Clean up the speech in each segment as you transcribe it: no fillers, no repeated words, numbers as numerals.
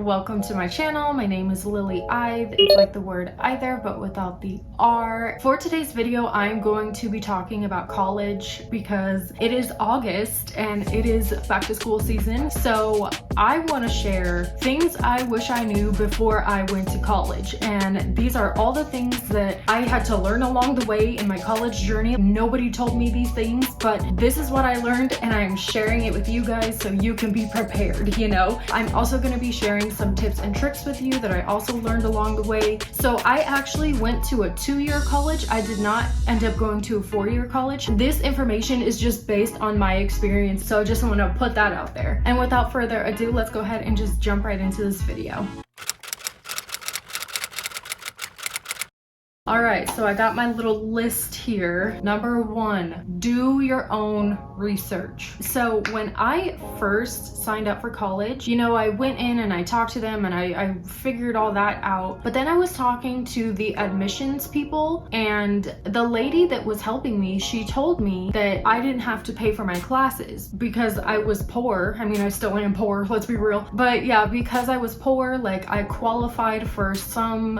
welcome to my channel. My name is Lily Ithe. It's like the word either, but without the R. For today's video, I'm going to be talking about college because it is August and it is back to school season. So I want to share things I wish I knew before I went to college. And these are all the things that I had to learn along the way in my college journey. Nobody told me these things, but this is what I learned and I'm sharing it with you guys so you can be prepared, you know? I'm also going to be sharing some tips and tricks with you that I also learned along the way. So I actually went to a 2-year college. I did not end up going to a 4-year college. This information is just based on my experience, so I just want to put that out there. And without further ado, let's go ahead and just jump right into this video. All right, so I got my little list here. Number 1, do your own research. So when I first signed up for college, you know, I went in and I talked to them and I figured all that out. But then I was talking to the admissions people, and the lady that was helping me, she told me that I didn't have to pay for my classes because I was poor. I mean, I still am poor, let's be real. But yeah, because I was poor, like I qualified for some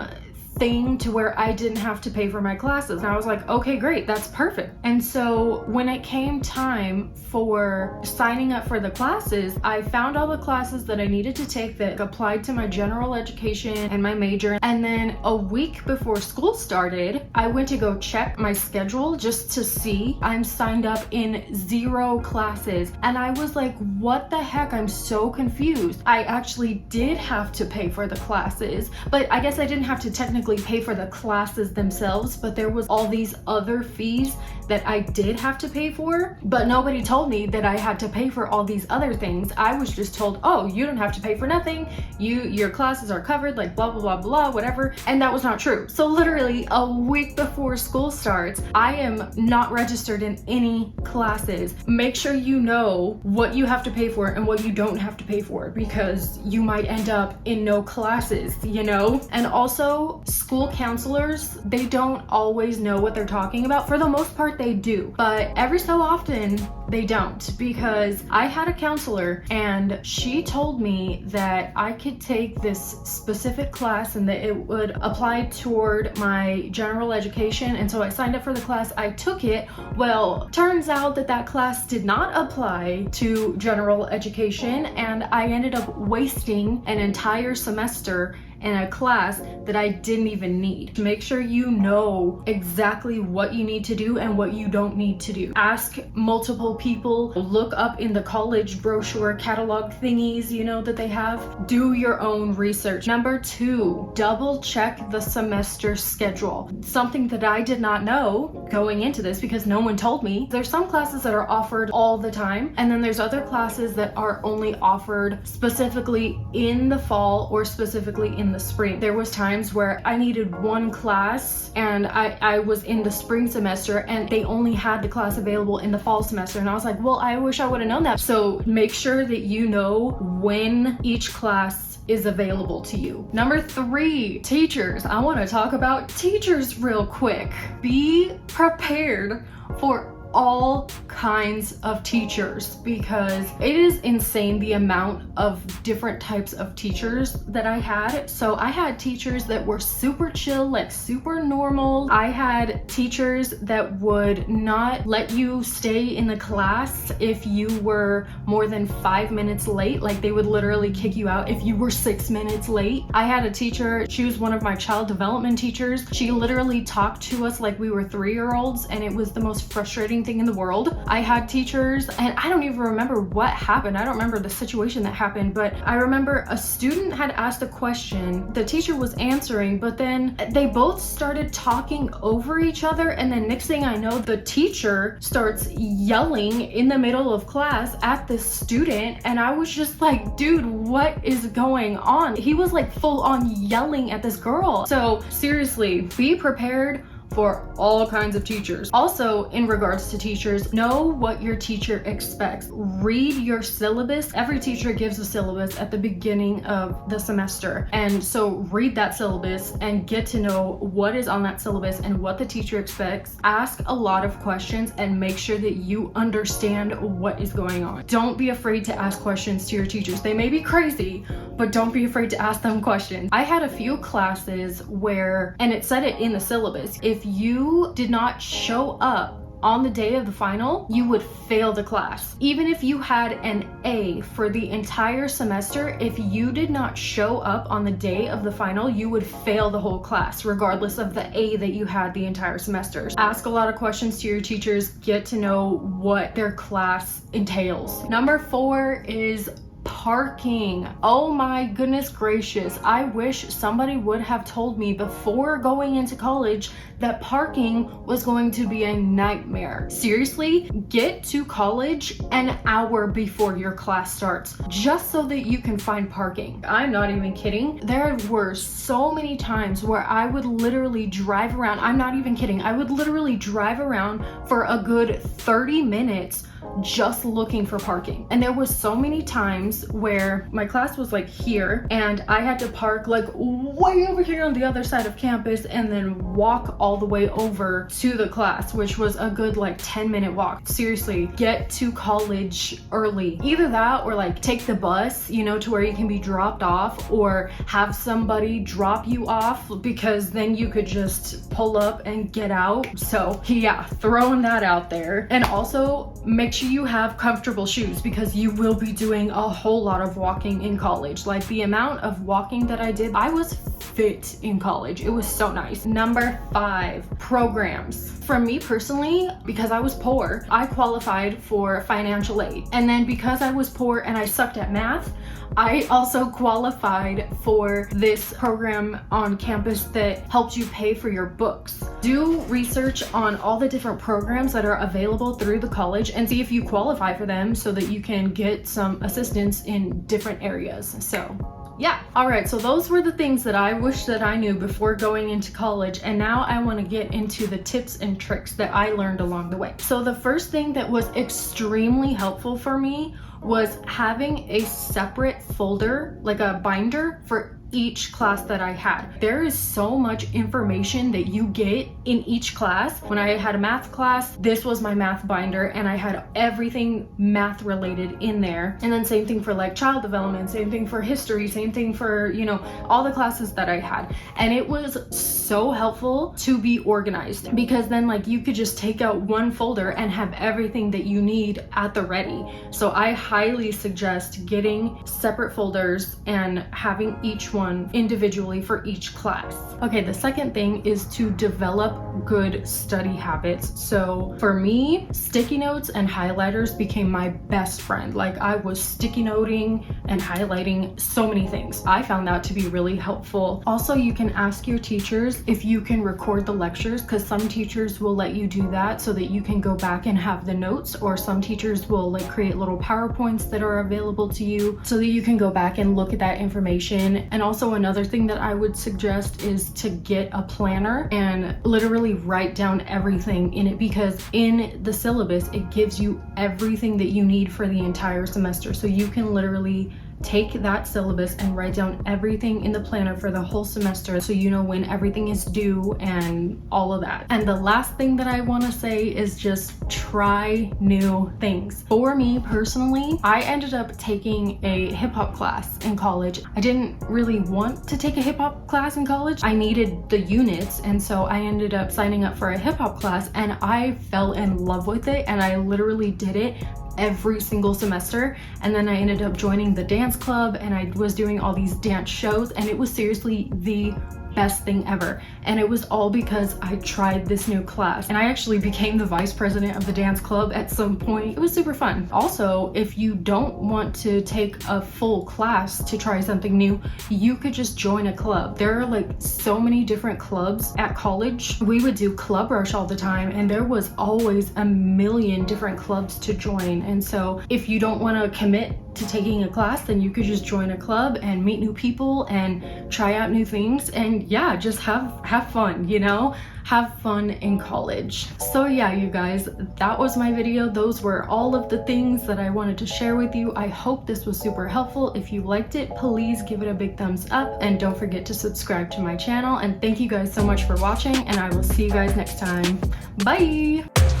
thing to where I didn't have to pay for my classes. And I was like, okay, great, that's perfect. And so when it came time for signing up for the classes, I found all the classes that I needed to take that applied to my general education and my major. And then a week before school started, I went to go check my schedule just to see. I'm signed up in 0 classes. And I was like, what the heck? I'm so confused. I actually did have to pay for the classes, but I guess I didn't have to technically pay for the classes themselves, but there was all these other fees that I did have to pay for, but nobody told me that I had to pay for all these other things. I was just told, oh, you don't have to pay for nothing, your classes are covered, like blah blah blah blah whatever. And that was not true. So literally a week before school starts, I am not registered in any classes. Make sure you know what you have to pay for and what you don't have to pay for, because you might end up in no classes, you know? And also, school counselors, they don't always know what they're talking about. For the most part, they do, but every so often they don't, because I had a counselor and she told me that I could take this specific class and that it would apply toward my general education. And so I signed up for the class, I took it. Well, turns out that that class did not apply to general education, and I ended up wasting an entire semester in a class that I didn't even need. Make sure you know exactly what you need to do and what you don't need to do. Ask multiple people, look up in the college brochure catalog thingies, you know, that they have. Do your own research. Number 2, double check the semester schedule. Something that I did not know going into this because no one told me. There's some classes that are offered all the time, and then there's other classes that are only offered specifically in the fall or specifically in the spring. There was times where I needed one class and I was in the spring semester and they only had the class available in the fall semester, and I was like, well, I wish I would have known that. So make sure that you know when each class is available to you. Number 3, teachers. I want to talk about teachers real quick. Be prepared for all kinds of teachers, because it is insane the amount of different types of teachers that I had. So I had teachers that were super chill, like super normal. I had teachers that would not let you stay in the class if you were more than 5 minutes late. Like they would literally kick you out if you were 6 minutes late. I had a teacher, she was one of my child development teachers. She literally talked to us like we were 3-year-olds, and it was the most frustrating thing in the world. I had teachers, and I don't even remember what happened. I don't remember the situation that happened, but I remember a student had asked a question, the teacher was answering, but then they both started talking over each other, and then next thing I know, the teacher starts yelling in the middle of class at this student, and I was just like, dude, what is going on? He was like full on yelling at this girl. So seriously, be prepared for all kinds of teachers. Also, in regards to teachers, know what your teacher expects. Read your syllabus. Every teacher gives a syllabus at the beginning of the semester. And so read that syllabus and get to know what is on that syllabus and what the teacher expects. Ask a lot of questions and make sure that you understand what is going on. Don't be afraid to ask questions to your teachers. They may be crazy, but don't be afraid to ask them questions. I had a few classes where, and it said it in the syllabus, if you did not show up on the day of the final, you would fail the class. Even if you had an A for the entire semester, if you did not show up on the day of the final, you would fail the whole class, regardless of the A that you had the entire semester. Ask a lot of questions to your teachers, get to know what their class entails. Number 4 is parking. Oh my goodness gracious. I wish somebody would have told me before going into college that parking was going to be a nightmare. Seriously, get to college an hour before your class starts just so that you can find parking. I'm not even kidding. There were so many times where I would literally drive around. I'm not even kidding. I would literally drive around for a good 30 minutes just looking for parking. And there was so many times where my class was like here and I had to park like way over here on the other side of campus and then walk all the way over to the class, which was a good like 10-minute walk. Seriously, get to college early. Either that or like take the bus, you know, to where you can be dropped off, or have somebody drop you off, because then you could just pull up and get out. So yeah, throwing that out there. And also make sure you have comfortable shoes, because you will be doing a whole lot of walking in college. Like the amount of walking that I did, I was fit in college. It was so nice. Number 5, programs. For me personally, because I was poor, I qualified for financial aid. And then because I was poor and I sucked at math, I also qualified for this program on campus that helps you pay for your books. Do research on all the different programs that are available through the college and see if you qualify for them so that you can get some assistance in different areas. So yeah. All right, so those were the things that I wish that I knew before going into college, and now I want to get into the tips and tricks that I learned along the way. So the first thing that was extremely helpful for me was having a separate folder, like a binder for each class that I had. There is so much information that you get in each class. When I had a math class, this was my math binder and I had everything math related in there. And then same thing for like child development, same thing for history, same thing for, you know, all the classes that I had. And it was so helpful to be organized, because then like you could just take out one folder and have everything that you need at the ready. So I highly suggest getting separate folders and having each one individually for each class. Okay, the second thing is to develop good study habits. So for me, sticky notes and highlighters became my best friend. Like I was sticky noting and highlighting so many things. I found that to be really helpful. Also, you can ask your teachers if you can record the lectures, because some teachers will let you do that so that you can go back and have the notes, or some teachers will like create little PowerPoints that are available to you so that you can go back and look at that information. And also another thing that I would suggest is to get a planner and literally write down everything in it, because in the syllabus it gives you everything that you need for the entire semester. So you can literally take that syllabus and write down everything in the planner for the whole semester, so you know when everything is due and all of that. And the last thing that I want to say is just try new things. For me personally, I ended up taking a hip-hop class in college. I didn't really want to take a hip-hop class in college. I needed the units, and so I ended up signing up for a hip-hop class, and I fell in love with it, and I literally did it every single semester. And then I ended up joining the dance club and I was doing all these dance shows, and it was seriously the best thing ever. And it was all because I tried this new class, and I actually became the vice president of the dance club at some point. It was super fun. Also, if you don't want to take a full class to try something new, you could just join a club. There are like so many different clubs at college. We would do Club Rush all the time, and there was always a million different clubs to join. And so if you don't want to commit to taking a class, then you could just join a club and meet new people and try out new things and and yeah, just have fun, you know, have fun in college. So yeah, you guys, that was my video. Those were all of the things that I wanted to share with you. I hope this was super helpful. If you liked it, please give it a big thumbs up and don't forget to subscribe to my channel. And thank you guys so much for watching, and I will see you guys next time. Bye.